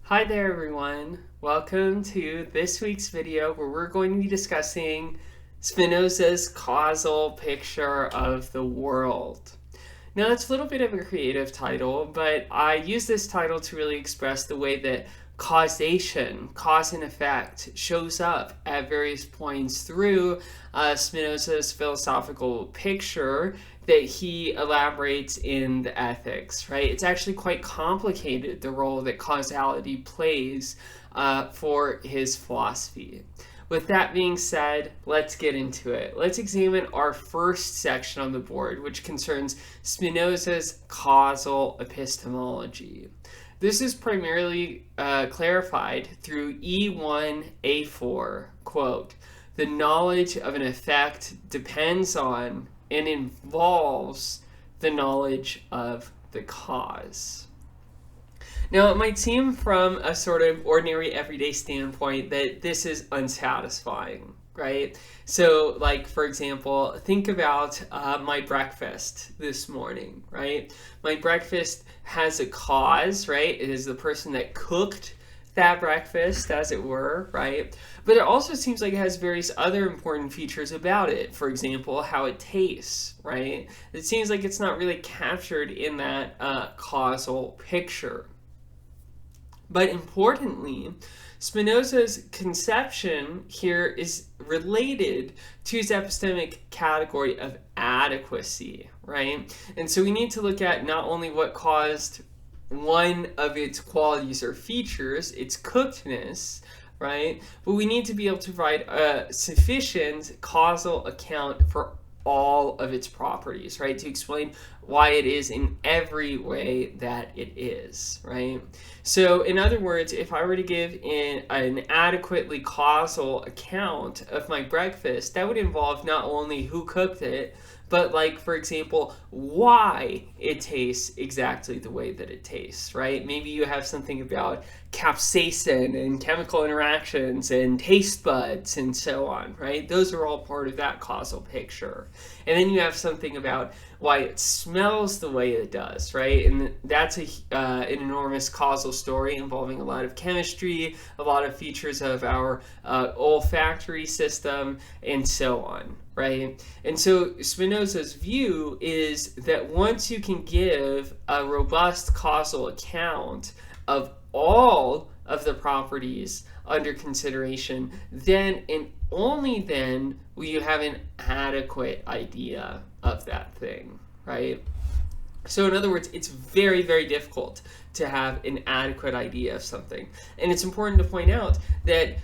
Hi there everyone, welcome to this week's video where we're going to be discussing Spinoza's causal picture of the world. Now that's a little bit of a creative title, but I use this title to really express the way that causation, cause and effect, shows up at various points through Spinoza's philosophical picture that he elaborates in the Ethics, right? It's actually quite complicated, the role that causality plays for his philosophy. With that being said, let's get into it. Let's examine our first section on the board, which concerns Spinoza's causal epistemology. This is primarily clarified through E1A4, quote, "The knowledge of an effect depends on and involves the knowledge of the cause." Now, it might seem from a sort of ordinary everyday standpoint that this is unsatisfying, right? So, like, for example, think about my breakfast this morning, right? My breakfast has a cause, right? It is the person that cooked that breakfast, as it were, right? But it also seems like it has various other important features about it. For example, how it tastes, right? It seems like it's not really captured in that causal picture. But importantly, Spinoza's conception here is related to his epistemic category of adequacy, right? And so we need to look at not only what caused one of its qualities or features, its cookedness, right? But we need to be able to provide a sufficient causal account for all of its properties, right? To explain why it is in every way that it is, right? So in other words, if I were to give an adequately causal account of my breakfast, that would involve not only who cooked it, but, like, for example, why it tastes exactly the way that it tastes, right? Maybe you have something about capsaicin and chemical interactions and taste buds and so on, right? Those are all part of that causal picture. And then you have something about why it smells the way it does, right? And that's an enormous causal story involving a lot of chemistry, a lot of features of our olfactory system, and so on, right? And so Spinoza's view is that once you can give a robust causal account of all of the properties under consideration, then and only then will you have an adequate idea of that thing, right? So in other words, it's very, very difficult to have an adequate idea of something. And it's important to point out that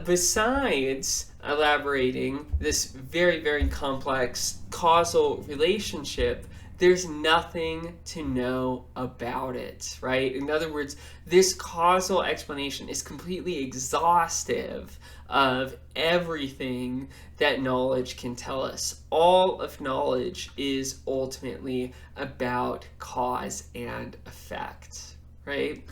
besides elaborating this very, very complex causal relationship, there's nothing to know about it, right? In other words, this causal explanation is completely exhaustive of everything that knowledge can tell us. All of knowledge is ultimately about cause and effect, right?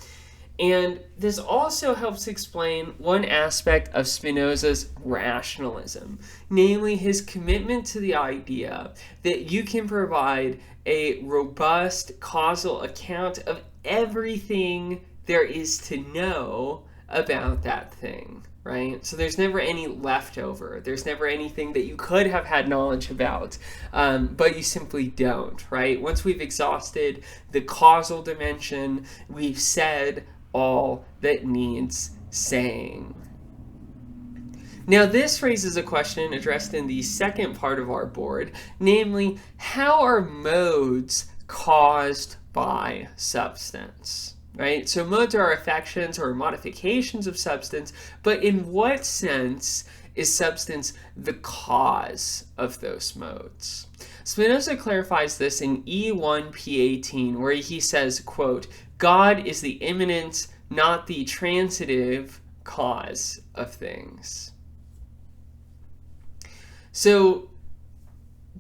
And this also helps explain one aspect of Spinoza's rationalism, namely his commitment to the idea that you can provide a robust causal account of everything there is to know about that thing, right? So there's never any leftover. There's never anything that you could have had knowledge about, but you simply don't, right? Once we've exhausted the causal dimension, we've said all that needs saying. Now, this raises a question addressed in the second part of our board, namely, how are modes caused by substance? Right? So modes are affections or modifications of substance, but in what sense is substance the cause of those modes? Spinoza clarifies this in E1P18, where he says, quote, "God is the immanent, not the transitive cause of things." So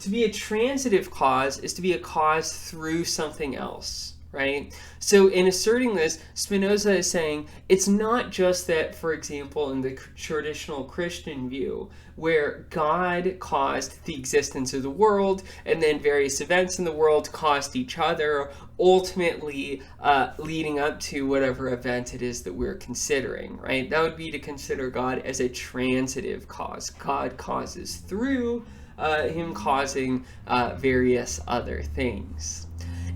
to be a transitive cause is to be a cause through something else, right? So in asserting this, Spinoza is saying it's not just that, for example, in the traditional Christian view, where God caused the existence of the world and then various events in the world caused each other, ultimately leading up to whatever event it is that we're considering, right? That would be to consider God as a transitive cause. God causes through him causing various other things.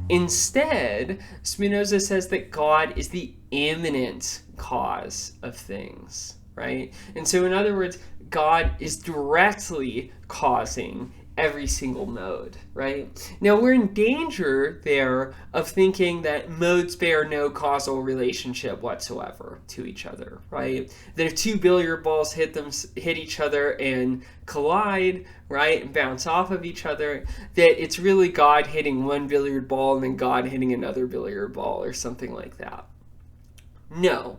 Instead, Spinoza says that God is the immanent cause of things, right? And so, in other words, God is directly causing every single mode, right? Now, we're in danger there of thinking that modes bear no causal relationship whatsoever to each other, right? That if two billiard balls hit each other and collide, right, and bounce off of each other, that it's really God hitting one billiard ball and then God hitting another billiard ball or something like that. No.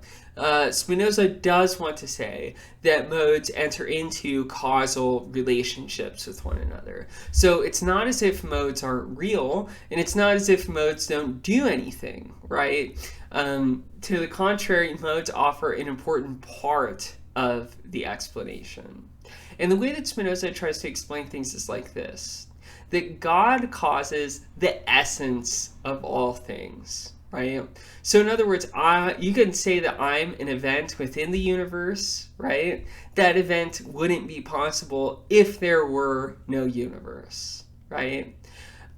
Spinoza does want to say that modes enter into causal relationships with one another. So it's not as if modes aren't real, and it's not as if modes don't do anything, right? To the contrary, modes offer an important part of the explanation. And the way that Spinoza tries to explain things is like this: that God causes the essence of all things, right? So in other words, you can say that I'm an event within the universe, right? That event wouldn't be possible if there were no universe, right?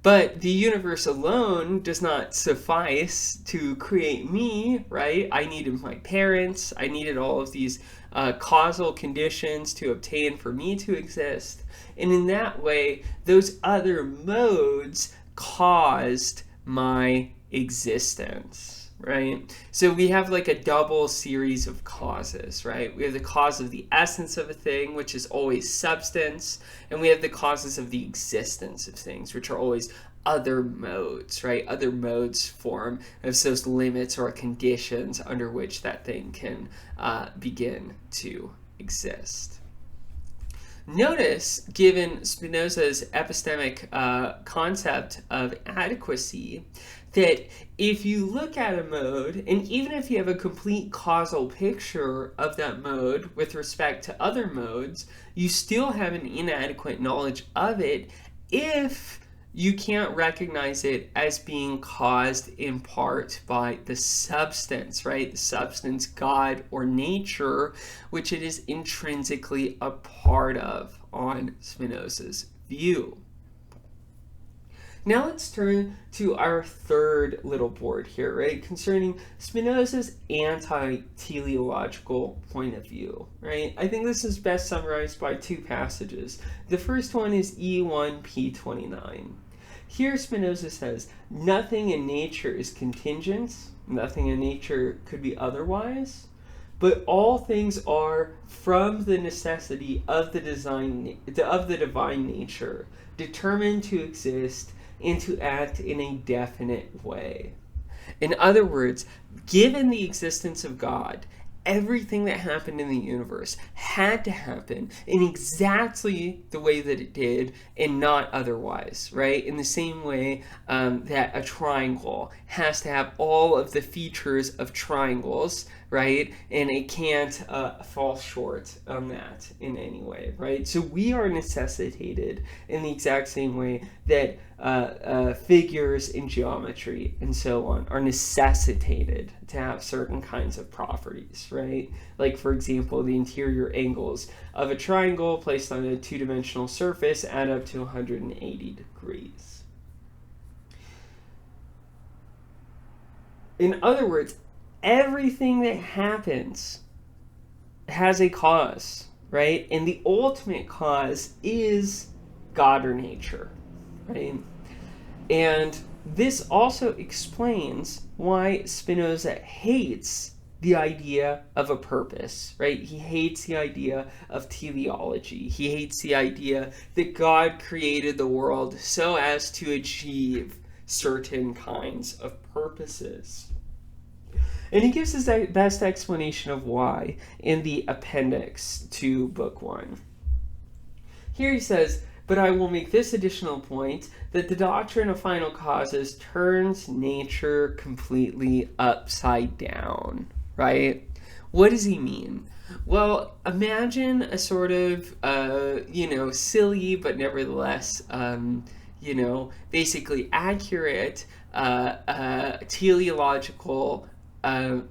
But the universe alone does not suffice to create me, right? I needed my parents. I needed all of these causal conditions to obtain for me to exist. And in that way, those other modes caused my existence, right? So we have like a double series of causes, right? We have the cause of the essence of a thing, which is always substance, and we have the causes of the existence of things, which are always other modes, right? Other modes form as those limits or conditions under which that thing can begin to exist. Notice, given Spinoza's epistemic concept of adequacy, that if you look at a mode, and even if you have a complete causal picture of that mode with respect to other modes, you still have an inadequate knowledge of it if you can't recognize it as being caused in part by the substance, right? The substance, God, or nature, which it is intrinsically a part of on Spinoza's view. Now let's turn to our third little board here, right? Concerning Spinoza's anti-teleological point of view, right? I think this is best summarized by two passages. The first one is E1P29. Here Spinoza says, nothing in nature is contingent, nothing in nature could be otherwise, but all things are from the necessity of the divine nature, determined to exist and to act in a definite way. In other words, given the existence of God, everything that happened in the universe had to happen in exactly the way that it did and not otherwise, right? In the same way that a triangle has to have all of the features of triangles, right? And it can't fall short on that in any way, right? So we are necessitated in the exact same way that figures in geometry and so on are necessitated to have certain kinds of properties, right? Like, for example, the interior angles of a triangle placed on a two-dimensional surface add up to 180 degrees. In other words, everything that happens has a cause, right? And the ultimate cause is God or nature, right? And this also explains why Spinoza hates the idea of a purpose, right? He hates the idea of teleology. He hates the idea that God created the world so as to achieve certain kinds of purposes. And he gives his best explanation of why in the appendix to Book 1. Here he says, But I will make this additional point, that the doctrine of final causes turns nature completely upside down, right? What does he mean? Well, imagine a sort of, silly but nevertheless, basically accurate teleological, an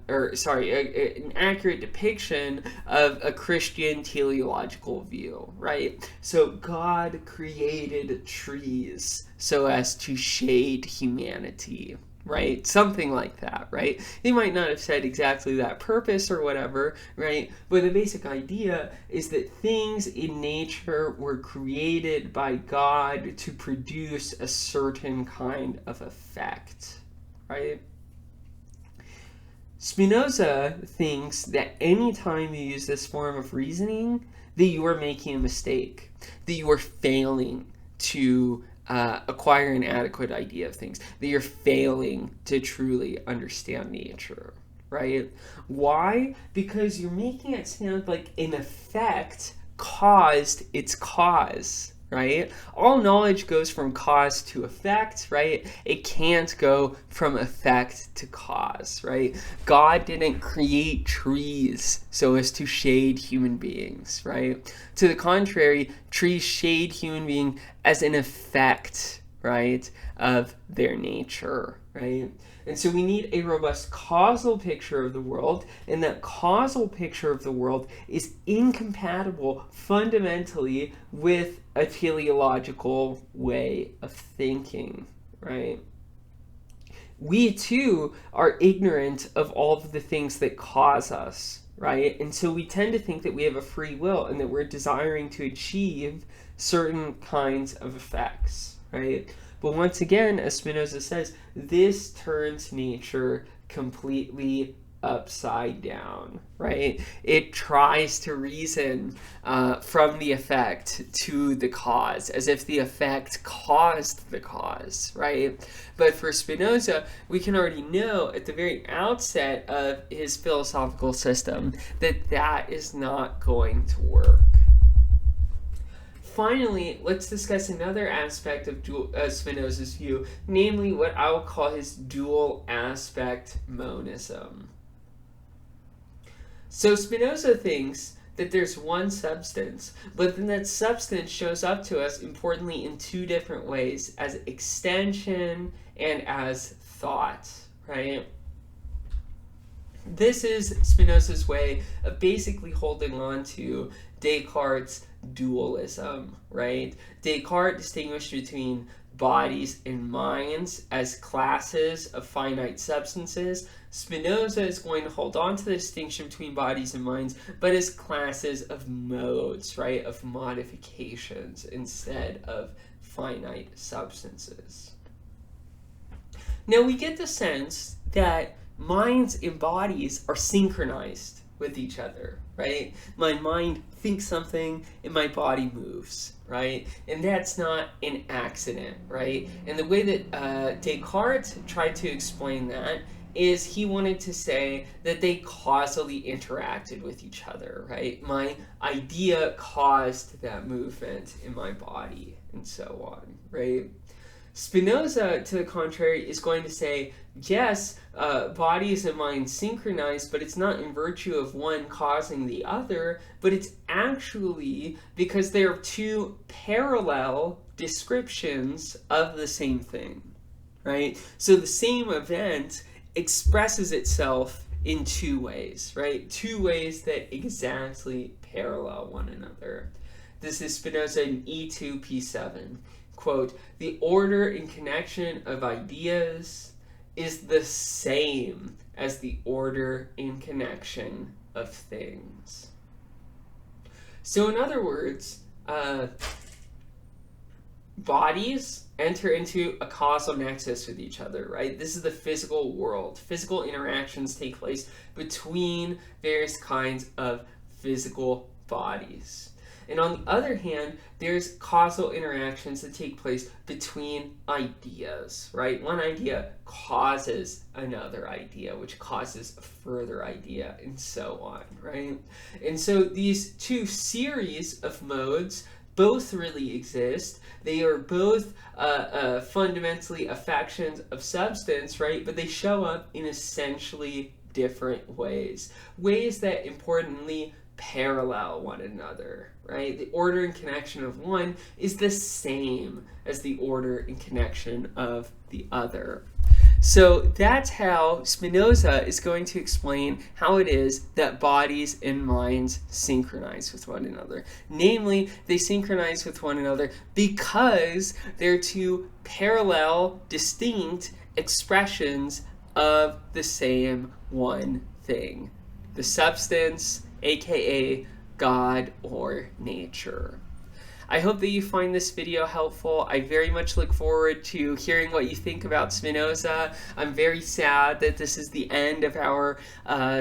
accurate depiction of a Christian teleological view, right? So God created trees so as to shade humanity, right? Something like that, right? They might not have said exactly that purpose or whatever, right? But the basic idea is that things in nature were created by God to produce a certain kind of effect, right? Spinoza thinks that anytime you use this form of reasoning, that you are making a mistake, that you are failing to acquire an adequate idea of things, that you're failing to truly understand nature, right? Why? Because you're making it sound like an effect caused its cause, right? All knowledge goes from cause to effect, right? It can't go from effect to cause, right? God didn't create trees so as to shade human beings, right? To the contrary, trees shade human beings as an effect, right, of their nature, right? And so we need a robust causal picture of the world, and that causal picture of the world is incompatible fundamentally with a teleological way of thinking, right? We too are ignorant of all of the things that cause us, right? And so we tend to think that we have a free will and that we're desiring to achieve certain kinds of effects, right? But once again, as Spinoza says, this turns nature completely upside down, right? It tries to reason from the effect to the cause, as if the effect caused the cause, right? But for Spinoza, we can already know at the very outset of his philosophical system that that is not going to work. Finally, let's discuss another aspect of Spinoza's view, namely what I will call his dual aspect monism. So Spinoza thinks that there's one substance, but then that substance shows up to us importantly in two different ways, as extension and as thought, right? This is Spinoza's way of basically holding on to Descartes' dualism, right? Descartes distinguished between bodies and minds as classes of finite substances. Spinoza is going to hold on to the distinction between bodies and minds, but as classes of modes, right? Of modifications instead of finite substances. Now we get the sense that minds and bodies are synchronized with each other, right? My mind thinks something and my body moves, right? And that's not an accident, right? And the way that Descartes tried to explain that is he wanted to say that they causally interacted with each other, right? My idea caused that movement in my body and so on, right? Spinoza, to the contrary, is going to say, yes, bodies and minds synchronize, but it's not in virtue of one causing the other, but it's actually because they are two parallel descriptions of the same thing, right? So the same event expresses itself in two ways, right? Two ways that exactly parallel one another. This is Spinoza in E2, P7. Quote, the order and connection of ideas is the same as the order and connection of things. So in other words, bodies enter into a causal nexus with each other, right? This is the physical world. Physical interactions take place between various kinds of physical bodies. And on the other hand, there's causal interactions that take place between ideas, right? One idea causes another idea, which causes a further idea, and so on, right? And so these two series of modes both really exist. They are both fundamentally affections of substance, right? But they show up in essentially different ways. Ways that, importantly, parallel one another, right? The order and connection of one is the same as the order and connection of the other. So that's how Spinoza is going to explain how it is that bodies and minds synchronize with one another. Namely, they synchronize with one another because they're two parallel, distinct expressions of the same one thing. The substance, aka God or nature. I hope that you find this video helpful. I very much look forward to hearing what you think about Spinoza. I'm very sad that this is the end of our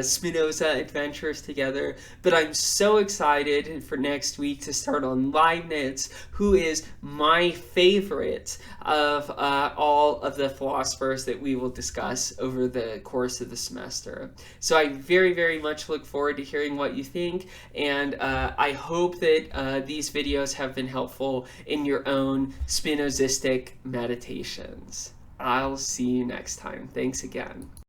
Spinoza adventures together, but I'm so excited for next week to start on Leibniz, who is my favorite of all of the philosophers that we will discuss over the course of the semester. So I very, very much look forward to hearing what you think, and I hope that these videos have been helpful in your own Spinozistic meditations. I'll see you next time. Thanks again.